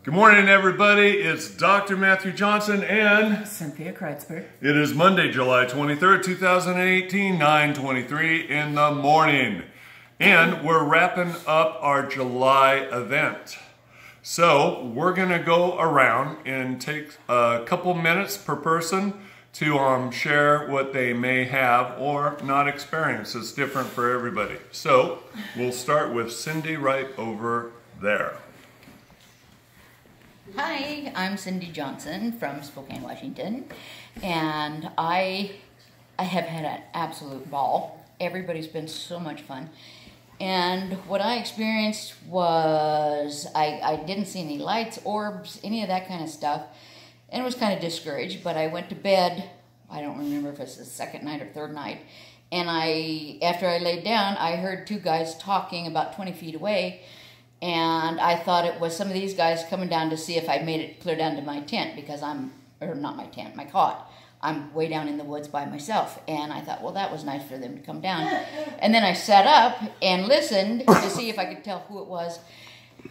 Good morning, everybody. It's Dr. Matthew Johnson and Cynthia Kreitzberg. It is Monday, July 23rd, 2018, 9:23 in the morning. And we're wrapping up our July event. So we're going to go around and take a couple minutes per person to share what they may have or not experience. It's different for everybody. So we'll start with Cindy right over there. Hi, I'm Cindy Johnson from Spokane, Washington, and I have had an absolute ball. Everybody's been so much fun. And what I experienced was I didn't see any lights, orbs, any of that kind of stuff, and was kind of discouraged, but I went to bed. I don't remember if it's the second night or third night, and after I laid down, I heard two guys talking about 20 feet away, and I thought it was some of these guys coming down to see if I made it clear down to my tent, because my cot. I'm way down in the woods by myself. And I thought, well, that was nice for them to come down. And then I sat up and listened to see if I could tell who it was.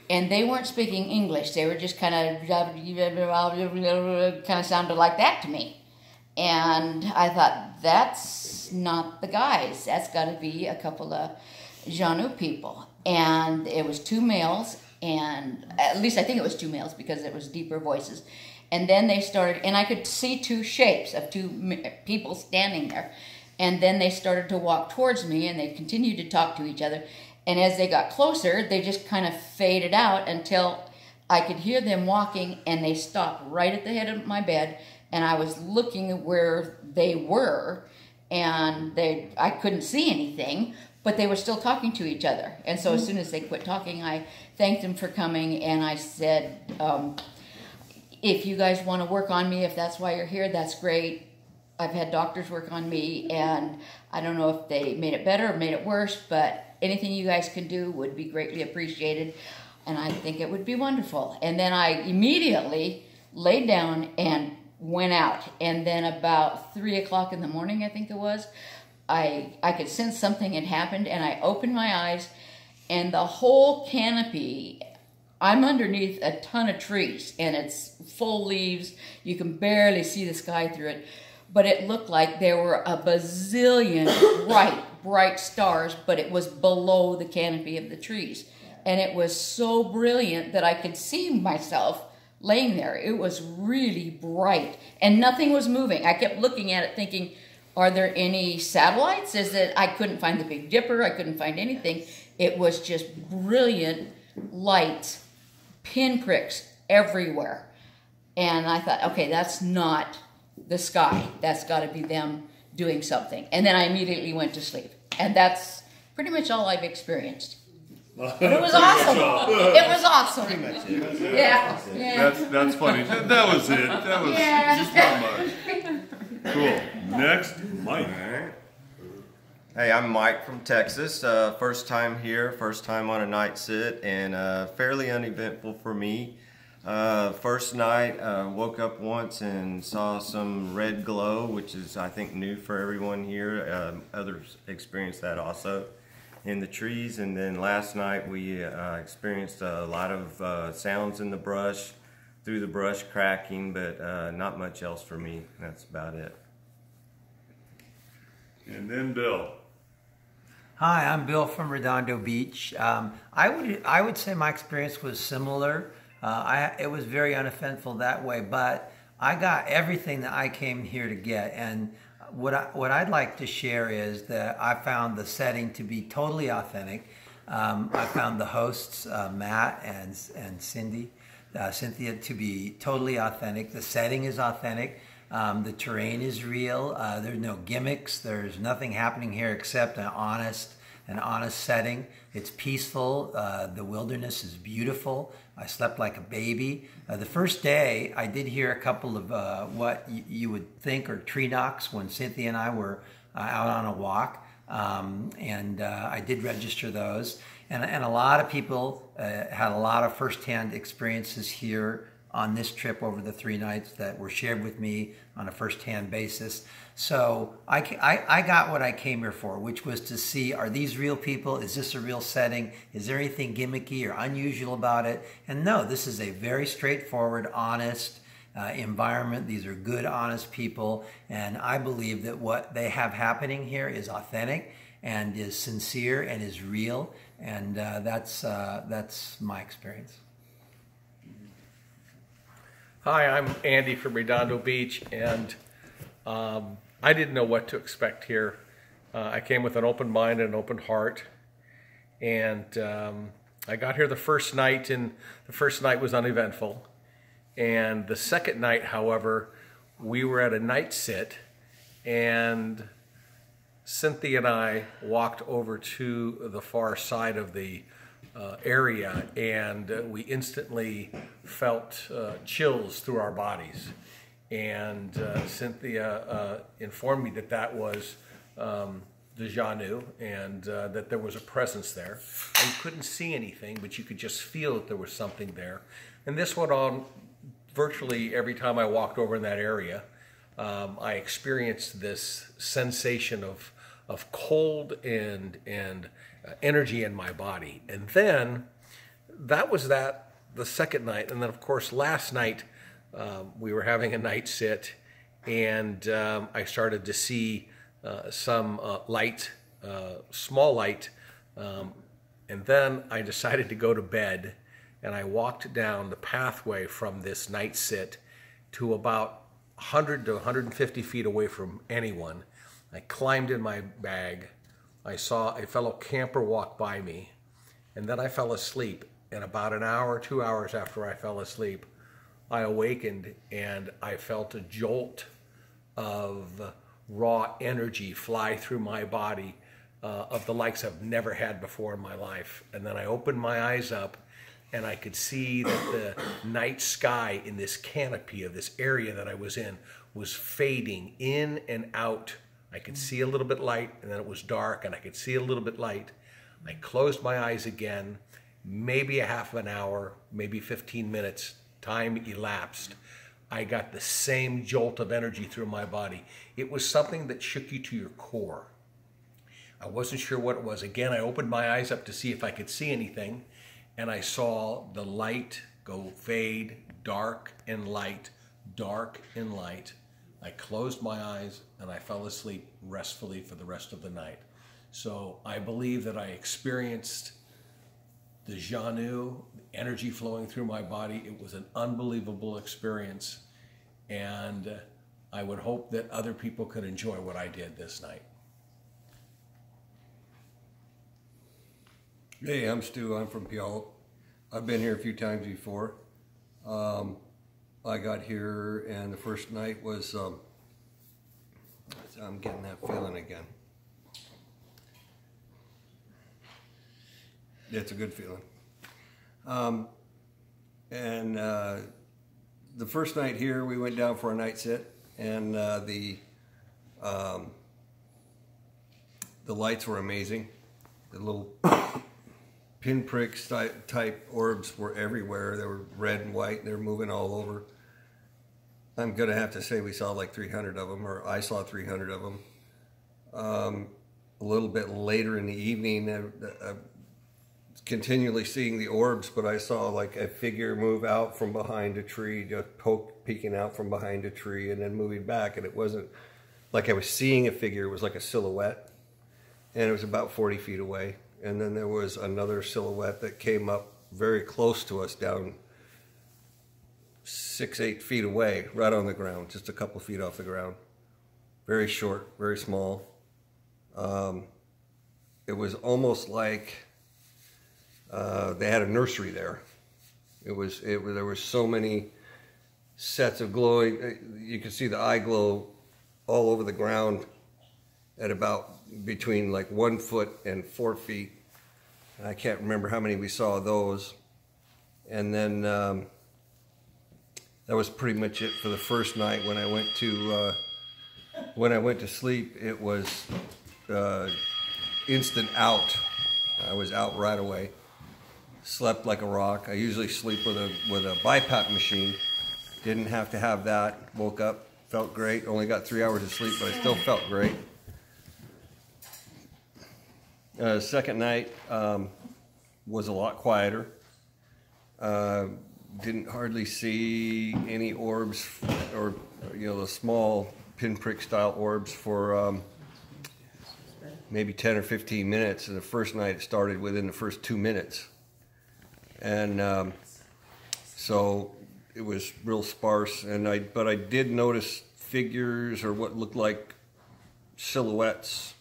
And they weren't speaking English. They were just kind of sounded like that to me. And I thought, that's not the guys. That's got to be a couple of Janu people. And it was two males, and at least I think it was two males because it was deeper voices. And then they started, and I could see two shapes of two people standing there. And then they started to walk towards me, and they continued to talk to each other. And as they got closer, they just kind of faded out until I could hear them walking, and they stopped right at the head of my bed. And I was looking where they were, and I couldn't see anything. But they were still talking to each other. And so as soon as they quit talking, I thanked them for coming. And I said, if you guys want to work on me, if that's why you're here, that's great. I've had doctors work on me. And I don't know if they made it better or made it worse. But anything you guys can do would be greatly appreciated. And I think it would be wonderful. And then I immediately laid down and went out. And then about 3 o'clock in the morning, I think it was, I could sense something had happened, and I opened my eyes, and the whole canopy, I'm underneath a ton of trees, and it's full leaves. You can barely see the sky through it, but it looked like there were a bazillion bright stars, but it was below the canopy of the trees. And it was so brilliant that I could see myself laying there. It was really bright, and nothing was moving. I kept looking at it thinking, are there any satellites? I couldn't find the Big Dipper. I couldn't find anything. It was just brilliant lights, pinpricks everywhere. And I thought, okay, that's not the sky. That's got to be them doing something. And then I immediately went to sleep. And that's pretty much all I've experienced. But it was awesome. It was awesome. Pretty much it. Yeah. That's funny. That was it. That was just not much. Cool. Next, Mike. All right. Hey, I'm Mike from Texas. First time here, first time on a night sit, and fairly uneventful for me. First night, woke up once and saw some red glow, which is, I think, new for everyone here. Others experienced that also in the trees. And then last night we experienced a lot of sounds in the brush, through the brush cracking, but not much else for me. That's about it. And then Bill. Hi, I'm Bill from Redondo Beach. I would say my experience was similar. It was very uneventful that way, but I got everything that I came here to get. And what I'd like to share is that I found the setting to be totally authentic. I found the hosts, Matt and Cynthia, to be totally authentic. The setting is authentic. The terrain is real. There's no gimmicks. There's nothing happening here except an honest setting. It's peaceful. The wilderness is beautiful. I slept like a baby. The first day, I did hear a couple of what you would think are tree knocks when Cynthia and I were out on a walk, and I did register those. And a lot of people had a lot of firsthand experiences here on this trip over the 3 nights that were shared with me on a first-hand basis. So I got what I came here for, which was to see, are these real people? Is this a real setting? Is there anything gimmicky or unusual about it? And no, this is a very straightforward, honest environment. These are good, honest people. And I believe that what they have happening here is authentic and is sincere and is real. And that's my experience. Hi, I'm Andy from Redondo Beach, and I didn't know what to expect here. I came with an open mind and an open heart, and I got here the first night, and the first night was uneventful. And the second night, however, we were at a night sit, and Cynthia and I walked over to the far side of the area, and we instantly felt chills through our bodies. And Cynthia informed me that that was the Janu, and that there was a presence there. And you couldn't see anything, but you could just feel that there was something there. And this went on virtually every time I walked over in that area. I experienced this sensation of cold and energy in my body. And then that was the second night. And then of course last night we were having a night sit, and I started to see some light, small light, and then I decided to go to bed, and I walked down the pathway from this night sit to about 100 to 150 feet away from anyone. I climbed in my bag. I saw a fellow camper walk by me, and then I fell asleep. And about an hour, 2 hours after I fell asleep, I awakened, and I felt a jolt of raw energy fly through my body of the likes I've never had before in my life. And then I opened my eyes up, and I could see that the night sky in this canopy of this area that I was in was fading in and out. I could see a little bit light, and then it was dark, and I could see a little bit light. I closed my eyes again. Maybe a half an hour, maybe 15 minutes, time elapsed. I got the same jolt of energy through my body. It was something that shook you to your core. I wasn't sure what it was. Again, I opened my eyes up to see if I could see anything, and I saw the light go fade, dark and light, dark and light. I closed my eyes and I fell asleep restfully for the rest of the night. So I believe that I experienced the Janu, the energy flowing through my body. It was an unbelievable experience, and I would hope that other people could enjoy what I did this night. Hey, I'm Stu. I'm from Puyallup. I've been here a few times before. I got here, and the first night was, I'm getting that feeling again. It's a good feeling. The first night here, we went down for a night sit, and the lights were amazing. The little pinpricks type orbs were everywhere. They were red and white, and they were moving all over. I'm going to have to say we saw like 300 of them, or I saw 300 of them. A little bit later in the evening, continually seeing the orbs, but I saw like a figure move out from behind a tree, just peeking out from behind a tree and then moving back. And it wasn't like I was seeing a figure, it was like a silhouette. And it was about 40 feet away. And then there was another silhouette that came up very close to us, down 6-8 feet away, right on the ground, just a couple feet off the ground. Very short, very small. It was almost like they had a nursery there. There was so many sets of glowing. You could see the eye glow all over the ground at about between like 1 foot and 4 feet. I can't remember how many we saw of those. And then that was pretty much it for the first night. When I went to sleep, it was instant out. I was out right away. Slept like a rock. I usually sleep with a BiPAP machine. Didn't have to have that. Woke up, felt great. Only got 3 hours of sleep, but I still felt great. Second night was a lot quieter. Didn't hardly see any orbs, or the small pinprick style orbs for maybe 10 or 15 minutes. And the first night it started within the first 2 minutes. And so it was real sparse. But I did notice figures, or what looked like silhouettes,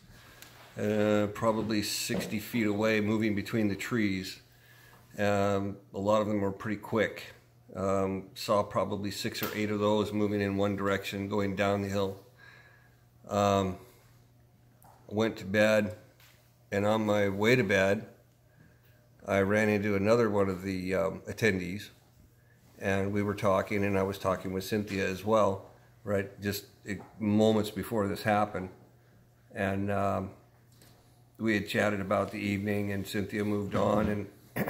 probably 60 feet away, moving between the trees. A lot of them were pretty quick. Saw probably 6 or 8 of those moving in one direction, going down the hill. Went to bed, and on my way to bed, I ran into another one of the attendees, and we were talking, and I was talking with Cynthia as well, right, just moments before this happened. And we had chatted about the evening, and Cynthia moved on, and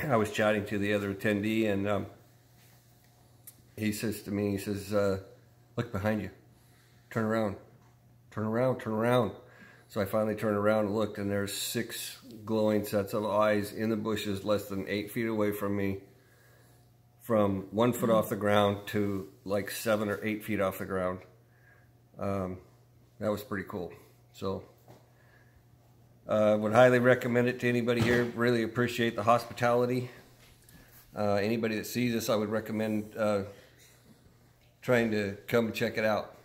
I was chatting to the other attendee, and he says to me, he says, look behind you, turn around, turn around, turn around. So I finally turned around and looked, and there's 6 glowing sets of eyes in the bushes less than 8 feet away from me, from 1 foot off the ground to like 7 or 8 feet off the ground. That was pretty cool. So would highly recommend it to anybody here. Really appreciate the hospitality. Anybody that sees this, I would recommend trying to come and check it out.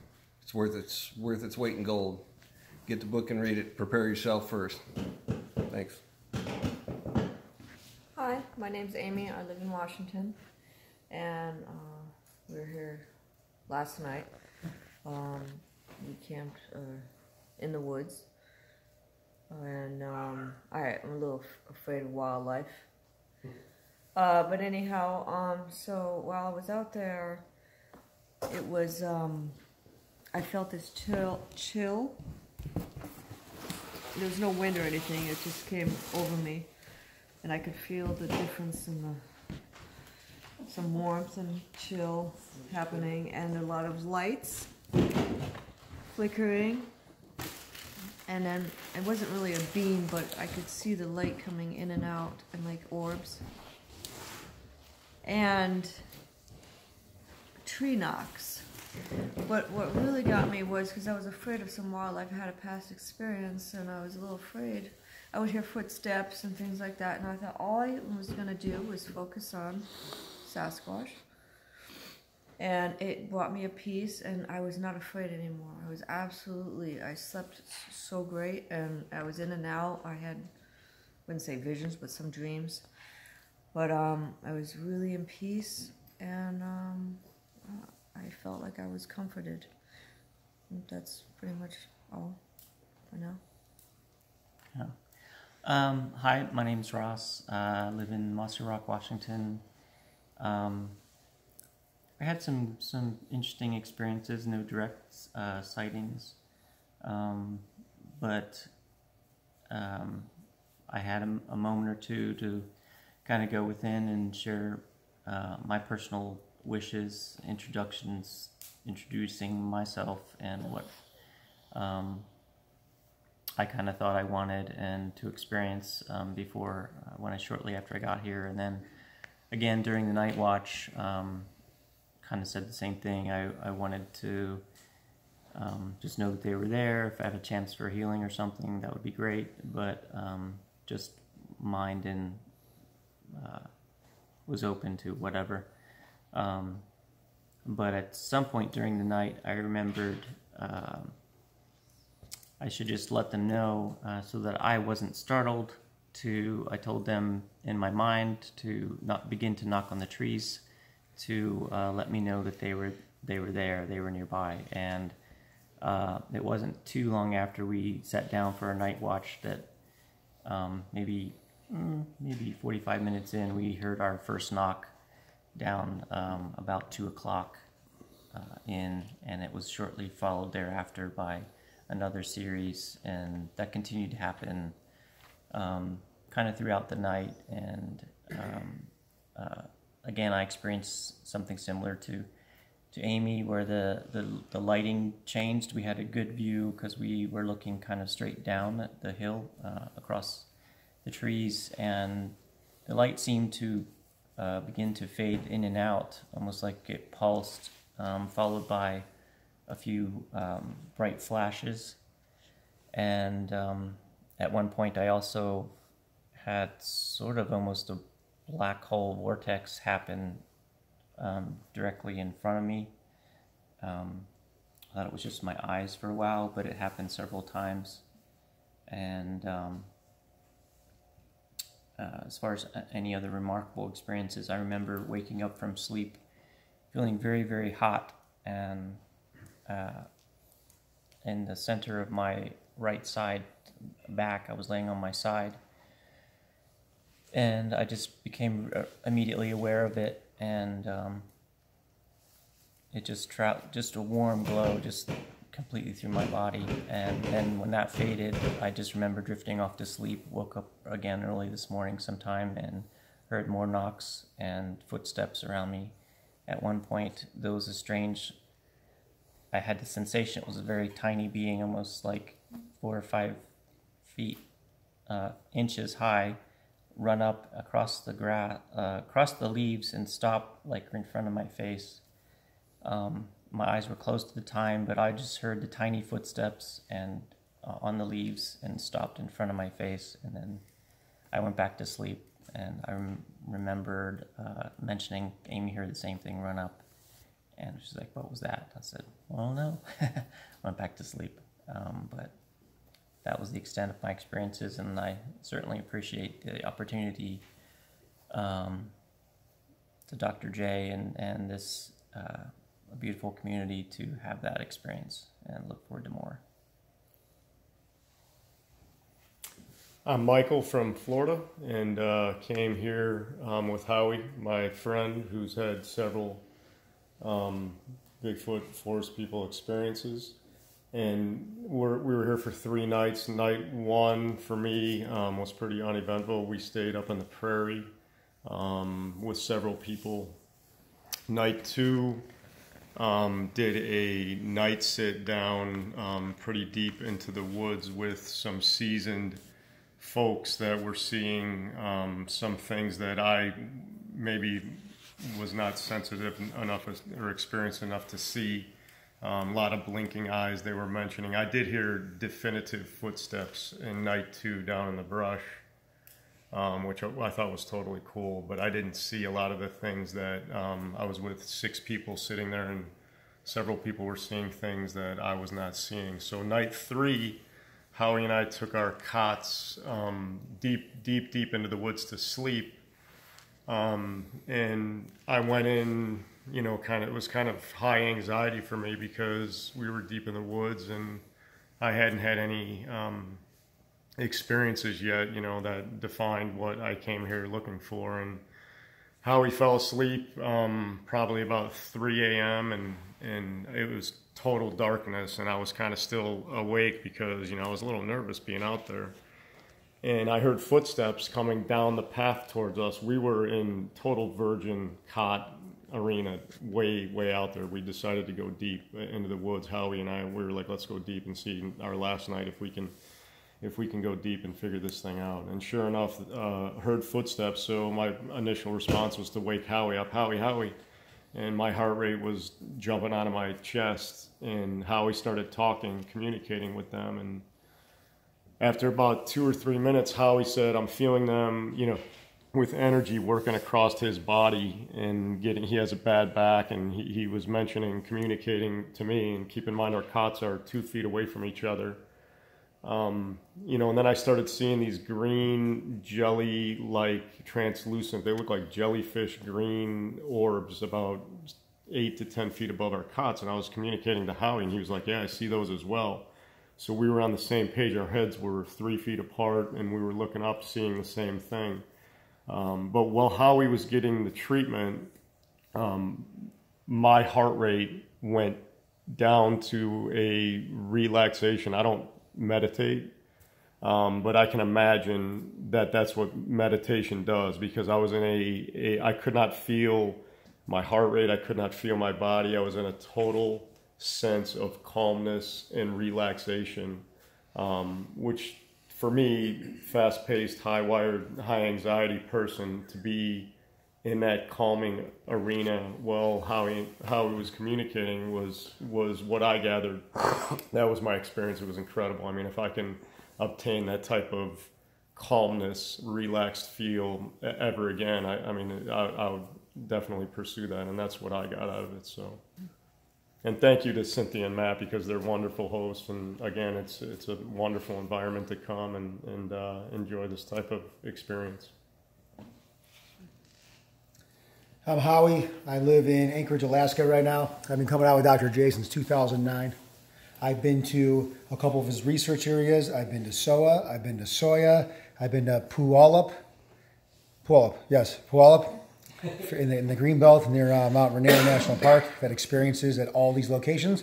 It's worth its weight in gold. Get the book and read it. Prepare yourself first. Thanks. Hi, my name's Amy. I live in Washington, and we were here last night. We camped in the woods, and I'm a little afraid of wildlife. But anyhow, so while I was out there, it was I felt this chill. There was no wind or anything. It just came over me, and I could feel the difference in some warmth and chill happening, and a lot of lights flickering. And then it wasn't really a beam, but I could see the light coming in and out, and like orbs. And tree knocks. But what really got me was because I was afraid of some wildlife. I had a past experience, and I was a little afraid. I would hear footsteps and things like that, and I thought all I was going to do was focus on Sasquatch. And it brought me a peace, and I was not afraid anymore. I slept so great, and I was in and out. I wouldn't say visions, but some dreams. But I was really in peace, and I felt like I was comforted. And that's pretty much all for now. Yeah. Hi, my name's Ross. I live in Mossy Rock, Washington. I had some interesting experiences, no direct sightings, but I had a moment or two to kind of go within and share my personal wishes, introducing myself and what I kind of thought I wanted and to experience before, shortly after I got here. And then again during the night watch, kind of said the same thing. I wanted to just know that they were there. If I have a chance for healing or something, that would be great. But just mind and was open to whatever. But at some point during the night, I remembered I should just let them know so that I wasn't startled. I told them in my mind to not begin to knock on the trees, to let me know that they were there, they were nearby. And it wasn't too long after we sat down for a night watch that maybe 45 minutes in, we heard our first knock down about 2 o'clock in, and it was shortly followed thereafter by another series, and that continued to happen kind of throughout the night. And again, I experienced something similar to Amy where the lighting changed. We had a good view because we were looking kind of straight down at the hill across the trees, and the light seemed to begin to fade in and out, almost like it pulsed, followed by a few bright flashes. And at one point I also had sort of almost a black hole vortex happen directly in front of me. I thought it was just my eyes for a while, but it happened several times. And as far as any other remarkable experiences, I remember waking up from sleep feeling very, very hot, and in the center of my right side back, I was laying on my side, and I just became immediately aware of it, and it just a warm glow just completely through my body. And then when that faded, I just remember drifting off to sleep, woke up again early this morning sometime and heard more knocks and footsteps around me. At one point, there was a strange, I had the sensation it was a very tiny being, almost like 4 or 5 feet, inches high, run up across the across the leaves and stop like in front of my face. My eyes were closed at the time, but I just heard the tiny footsteps and on the leaves and stopped in front of my face, and then I went back to sleep. And I remembered mentioning Amy heard the same thing run up, and she's like, "What was that?" I said, "Well, no." Went back to sleep. But that was the extent of my experiences, and I certainly appreciate the opportunity to Dr. J and this a beautiful community to have that experience, and look forward to more. I'm Michael from Florida, and came here with Howie, my friend, who's had several Bigfoot Forest People experiences. And we were here for 3 nights. Night 1 for me was pretty uneventful. We stayed up in the prairie with several people. Night 2 did a night sit down pretty deep into the woods with some seasoned folks that were seeing some things that I maybe was not sensitive enough or experienced enough to see. A lot of blinking eyes they were mentioning. I did hear definitive footsteps in night 2 down in the brush, which I thought was totally cool, but I didn't see a lot of the things that I was with 6 people sitting there, and several people were seeing things that I was not seeing. So night 3, Howie and I took our cots deep into the woods to sleep. And I went in, you know, it was kind of high anxiety for me because we were deep in the woods and I hadn't had any experiences yet, you know, that defined what I came here looking for. And Howie fell asleep probably about 3 a.m. and it was total darkness, and I was kind of still awake because, you know, I was a little nervous being out there. And I heard footsteps coming down the path towards us. We were in total virgin cot arena, way out there. We decided to go deep into the woods. Howie and I, we were like, let's go deep and see our last night if we can go deep and figure this thing out. And sure enough, heard footsteps. So my initial response was to wake Howie up. Howie. And my heart rate was jumping out of my chest, and Howie started talking, communicating with them. And after about 2 or 3 minutes, Howie said, "I'm feeling them, you know, with energy working across his body, and he has a bad back." And he was mentioning, communicating to me, and keep in mind our cots are 2 feet away from each other. You know, and then I started seeing these green jelly-like translucent, they look like jellyfish green orbs about 8 to 10 feet above our cots. And I was communicating to Howie, and he was like, "Yeah, I see those as well." So we were on the same page. Our heads were 3 feet apart, and we were looking up, seeing the same thing. But while Howie was getting the treatment, my heart rate went down to a relaxation. I don't meditate, but I can imagine that that's what meditation does, because I was in I could not feel my heart rate. I could not feel my body. I was in a total sense of calmness and relaxation, which for me, fast-paced, high-wired, high-anxiety person, to be in that calming arena, well, how he was communicating was what I gathered. That was my experience. It was incredible. I mean, if I can obtain that type of calmness, relaxed feel ever again, I would definitely pursue that, and that's what I got out of it. So, and thank you to Cynthia and Matt, because they're wonderful hosts, and again, it's a wonderful environment to come and enjoy this type of experience. I'm Howie. I live in Anchorage, Alaska right now. I've been coming out with Dr. J since 2009. I've been to a couple of his research areas. I've been to SOA. I've been to Soya. I've been to Puyallup, in the Greenbelt near Mount Rainier National Park. I've had experiences at all these locations.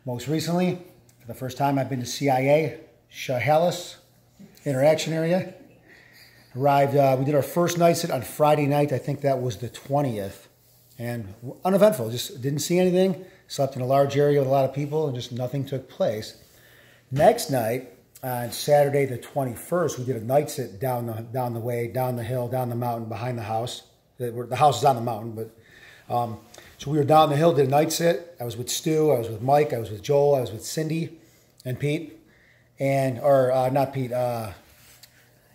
Most recently, for the first time, I've been to CIA, Chehalis Interaction Area. Arrived, we did our first night sit on Friday night. I think that was the 20th. And uneventful, just didn't see anything. Slept in a large area with a lot of people, and just nothing took place. Next night, on Saturday the 21st, we did a night sit down the hill, down the mountain behind the house. The house is on the mountain, but so we were down the hill, did a night sit. I was with Stu, I was with Mike, I was with Joel, I was with Cindy and Pete, not Pete,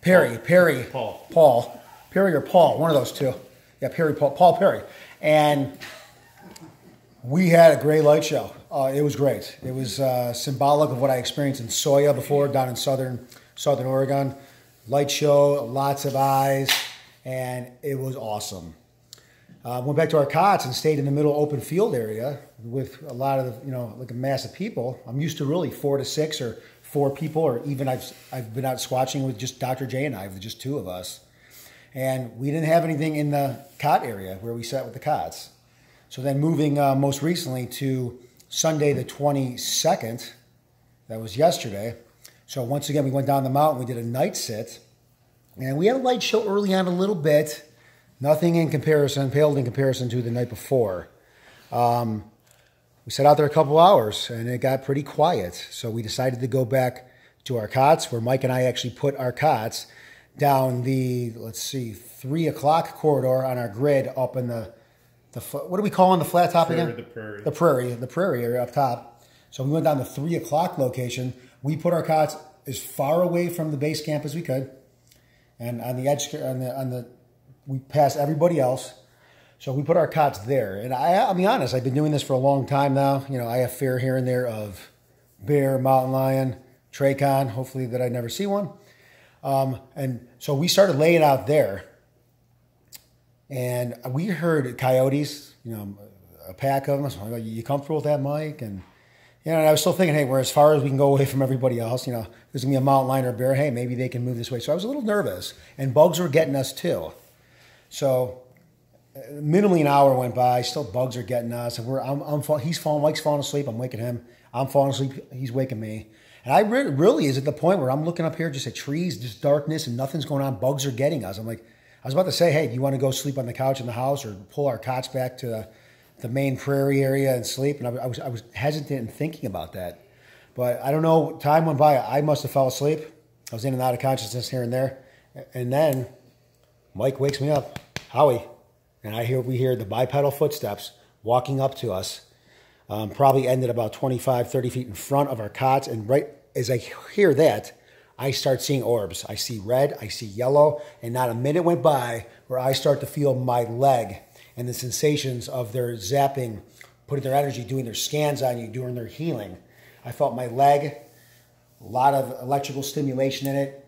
Perry, Paul, Perry or Paul, one of those two. Yeah, Paul Perry. And we had a great light show. It was great. It was symbolic of what I experienced in Soya before, down in southern Oregon. Light show, lots of eyes, and it was awesome. Went back to our cots and stayed in the middle open field area with a lot of, like a mass of people. I'm used to really 4 to 6 or 4 people, or even I've been out squatching with just Dr. J and I, with just 2 of us. And we didn't have anything in the cot area where we sat with the cots. So then moving most recently to Sunday the 22nd, that was yesterday. So once again, we went down the mountain, we did a night sit, and we had a light show early on a little bit. Nothing paled in comparison to the night before. We sat out there a couple hours, and it got pretty quiet. So we decided to go back to our cots, where Mike and I actually put our cots down the, 3 o'clock corridor on our grid up in the what are we calling the flat top again? The prairie area up top. So we went down the 3 o'clock location. We put our cots as far away from the base camp as we could, and on the edge, we passed everybody else. So we put our cots there. And I'll be honest, I've been doing this for a long time now. I have fear here and there of bear, mountain lion, trachon, hopefully that I never see one. And so we started laying out there. And we heard coyotes, a pack of them. So I go, you comfortable with that, Mike? And, and I was still thinking, hey, we're as far as we can go away from everybody else. There's going to be a mountain lion or a bear. Hey, maybe they can move this way. So I was a little nervous. And bugs were getting us too. So minimally an hour went by. Still bugs are getting us. And Mike's falling asleep. I'm waking him. I'm falling asleep. He's waking me. And I really is at the point where I'm looking up here just at trees, just darkness, and nothing's going on. Bugs are getting us. I'm like, I was about to say, hey, do you want to go sleep on the couch in the house or pull our cots back to the main prairie area and sleep? And I was hesitant in thinking about that. But I don't know, time went by. I must have fell asleep. I was in and out of consciousness here and there. And then Mike wakes me up, Howie, and we hear the bipedal footsteps walking up to us. Probably ended about 25, 30 feet in front of our cots. And right as I hear that, I start seeing orbs. I see red, I see yellow, and not a minute went by where I start to feel my leg and the sensations of their zapping, putting their energy, doing their scans on you, doing their healing. I felt my leg, a lot of electrical stimulation in it.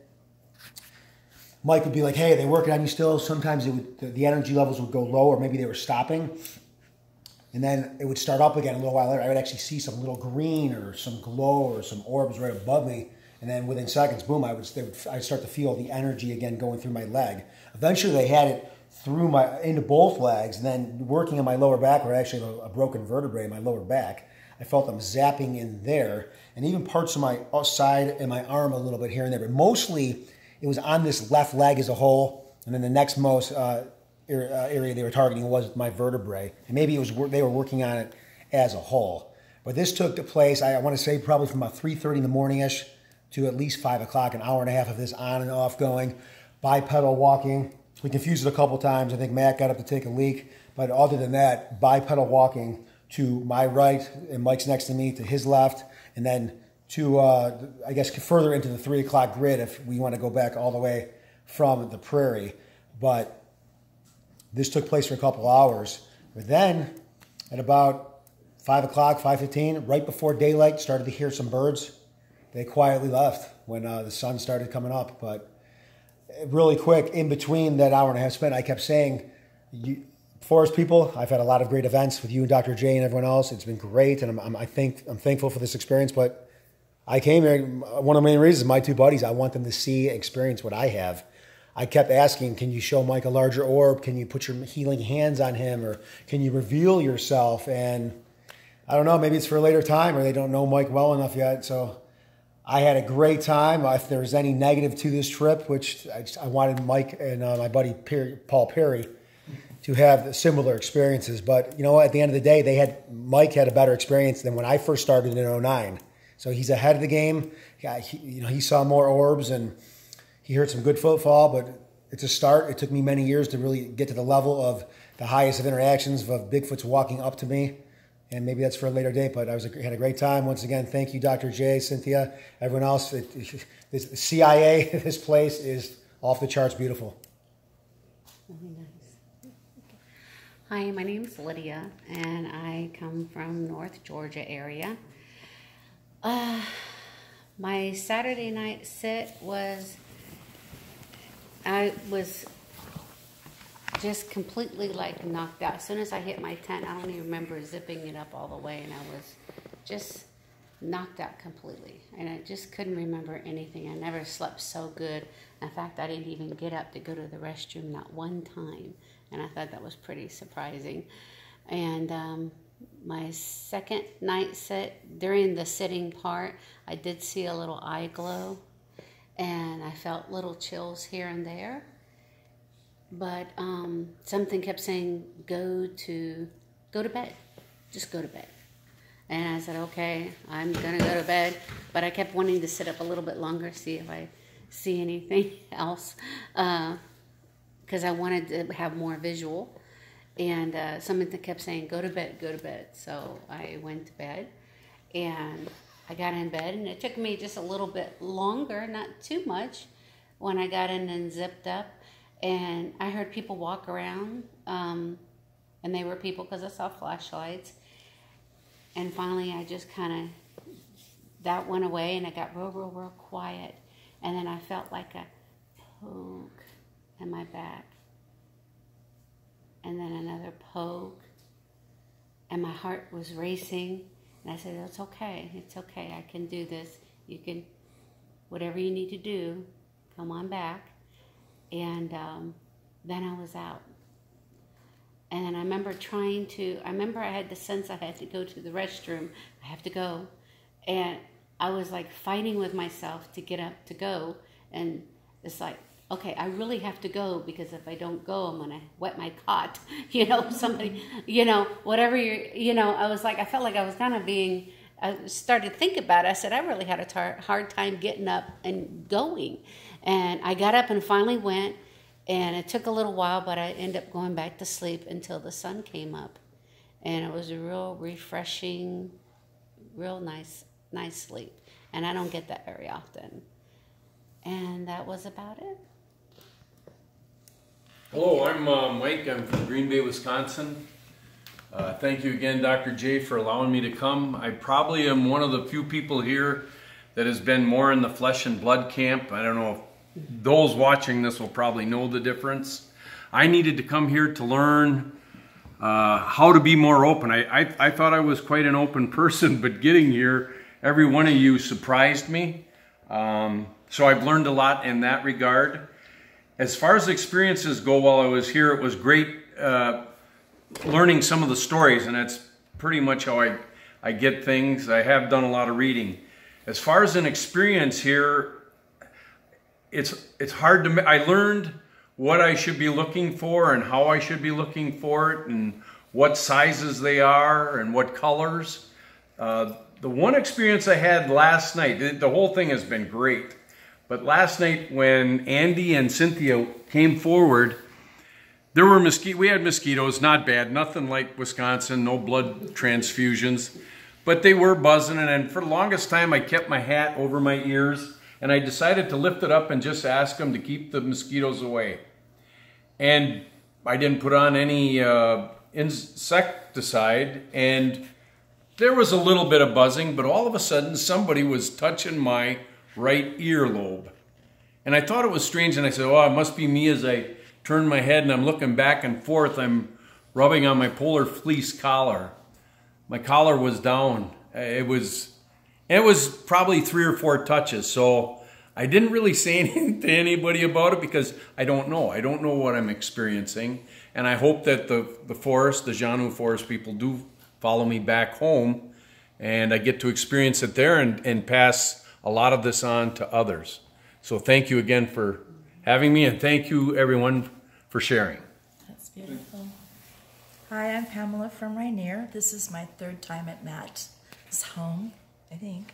Mike would be like, hey, are they working on you still? Sometimes the energy levels would go low, or maybe they were stopping. And then it would start up again a little while later. I would actually see some little green or some glow or some orbs right above me. And then within seconds, boom, I'd start to feel the energy again going through my leg. Eventually, they had it into both legs, and then working on my lower back, where I actually have a broken vertebrae in my lower back. I felt them zapping in there, and even parts of my side and my arm a little bit here and there. But mostly, it was on this left leg as a whole, and then the next most area they were targeting was my vertebrae. And maybe it was they were working on it as a whole. But this took place, I want to say, probably from about 3:30 in the morning-ish to at least 5 o'clock, an hour and a half of this on and off going, bipedal walking. We confused it a couple times. I think Matt got up to take a leak. But other than that, bipedal walking to my right, and Mike's next to me, to his left, and then to, I guess, further into the 3 o'clock grid if we want to go back all the way from the prairie. But this took place for a couple hours. But then, at about 5 o'clock, 5:15, right before daylight, started to hear some birds. They quietly left when the sun started coming up. But really quick, in between that hour and a half spent, I kept saying, Forest people, I've had a lot of great events with you and Dr. J and everyone else. It's been great, and I'm thankful for this experience. But I came here, one of the main reasons, my two buddies, I want them to see and experience what I have. I kept asking, can you show Mike a larger orb? Can you put your healing hands on him? Or can you reveal yourself? And I don't know, maybe it's for a later time, or they don't know Mike well enough yet. So I had a great time. If there was any negative to this trip, which I wanted Mike and my buddy Paul Perry to have similar experiences. But, you know, at the end of the day, Mike had a better experience than when I first started in 2009. So he's ahead of the game. He saw more orbs and he heard some good footfall, but it's a start. It took me many years to really get to the level of the highest of interactions of Bigfoot's walking up to me. And maybe that's for a later date, but had a great time. Once again, thank you, Dr. J, Cynthia, everyone else. This CIA, this place is off the charts beautiful. Really nice. Hi, my name is Lydia, and I come from North Georgia area. My Saturday night sit I was just completely like knocked out. As soon as I hit my tent, I don't even remember zipping it up all the way, and I was just knocked out completely. And I just couldn't remember anything. I never slept so good. In fact, I didn't even get up to go to the restroom not one time. And I thought that was pretty surprising. And my second night sit, during the sitting part, I did see a little eye glow. And I felt little chills here and there. But something kept saying, go to bed. Just go to bed. And I said, okay, I'm going to go to bed. But I kept wanting to sit up a little bit longer, see if I see anything else. Because I wanted to have more visual. And something that kept saying, go to bed, go to bed. So I went to bed. And I got in bed. And it took me just a little bit longer, not too much, when I got in and zipped up. And I heard people walk around. And they were people because I saw flashlights. And finally, I just that went away, and it got real, real, real quiet. And then I felt like a poke in my back. And then another poke. And my heart was racing. And I said, it's okay. It's okay. I can do this. You can, whatever you need to do, come on back. And then I was out. And then I remember I had the sense I had to go to the restroom. I have to go. And I was like fighting with myself to get up to go. And it's like, okay, I really have to go, because if I don't go, I'm going to wet my cot. Somebody, whatever I was like, I felt like I was kind of I started to think about it. I said, I really had a hard time getting up and going. And I got up and finally went. And it took a little while, but I ended up going back to sleep until the sun came up. And it was a real refreshing, real nice sleep. And I don't get that very often. And that was about it. Hello, I'm Mike. I'm from Green Bay, Wisconsin. Thank you again, Dr. J, for allowing me to come. I probably am one of the few people here that has been more in the flesh and blood camp. I don't know if those watching this will probably know the difference. I needed to come here to learn how to be more open. I thought I was quite an open person, but getting here, every one of you surprised me. So I've learned a lot in that regard. As far as experiences go while I was here, it was great learning some of the stories, and that's pretty much how I get things. I have done a lot of reading. As far as an experience here, it's hard to. I learned what I should be looking for and how I should be looking for it and what sizes they are and what colors. The one experience I had last night, the whole thing has been great, but last night when Andy and Cynthia came forward, we had mosquitoes, not bad, nothing like Wisconsin, no blood transfusions, but they were buzzing, and for the longest time I kept my hat over my ears, and I decided to lift it up and just ask them to keep the mosquitoes away. And I didn't put on any insecticide, and there was a little bit of buzzing, but all of a sudden somebody was touching my right earlobe. And I thought it was strange, and I said, oh, it must be me. As I turned my head and I'm looking back and forth, I'm rubbing on my polar fleece collar. My collar was down. It was probably 3 or 4 touches. So I didn't really say anything to anybody about it because I don't know. I don't know what I'm experiencing. And I hope that the forest, the Janu forest people do follow me back home and I get to experience it there and pass a lot of this on to others. So thank you again for having me, and thank you everyone for sharing. That's beautiful. Hi, I'm Pamela from Rainier. This is my 3rd time at Matt's home, I think.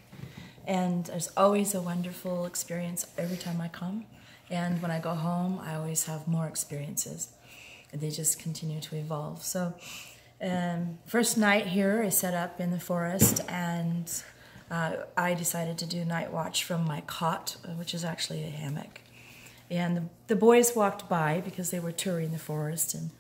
And there's always a wonderful experience every time I come. And when I go home, I always have more experiences. And they just continue to evolve. So first night here, I set up in the forest, and I decided to do night watch from my cot, which is actually a hammock. And the boys walked by because they were touring the forest and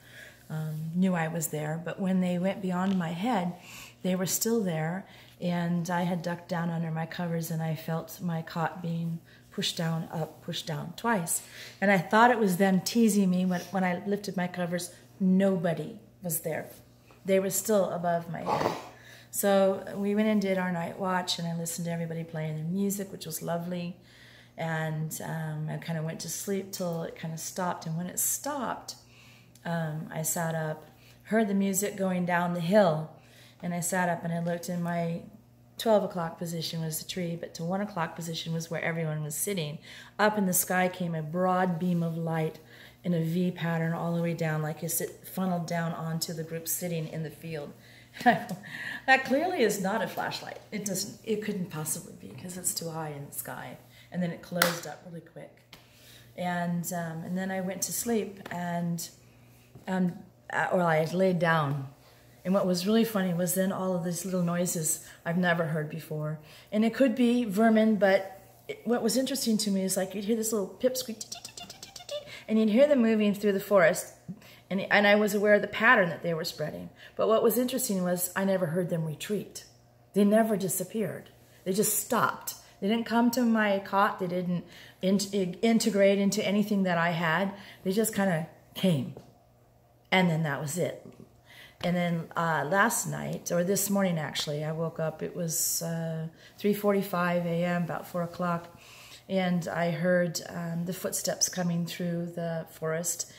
knew I was there. But when they went beyond my head, they were still there. And I had ducked down under my covers, and I felt my cot being pushed down, up, pushed down twice. And I thought it was them teasing me when I lifted my covers. Nobody was there. They were still above my head. So we went and did our night watch, and I listened to everybody playing their music, which was lovely. And I kind of went to sleep till it kind of stopped. And when it stopped, I sat up, heard the music going down the hill, and I sat up and I looked, in my 12 o'clock position was the tree, but to 1 o'clock position was where everyone was sitting. Up in the sky came a broad beam of light in a V pattern all the way down, like it funneled down onto the group sitting in the field. That clearly is not a flashlight. It couldn't possibly be, because it's too high in the sky. And then it closed up really quick. And then I went to sleep, or I laid down. And what was really funny was then all of these little noises I've never heard before. And it could be vermin, but what was interesting to me is like you'd hear this little pipsqueak, and you'd hear them moving through the forest. And I was aware of the pattern that they were spreading. But what was interesting was I never heard them retreat. They never disappeared. They just stopped. They didn't come to my cot. They didn't integrate into anything that I had. They just kind of came. And then that was it. And then last night, or this morning actually, I woke up. It was 3:45 a.m., about 4 o'clock. And I heard the footsteps coming through the forest.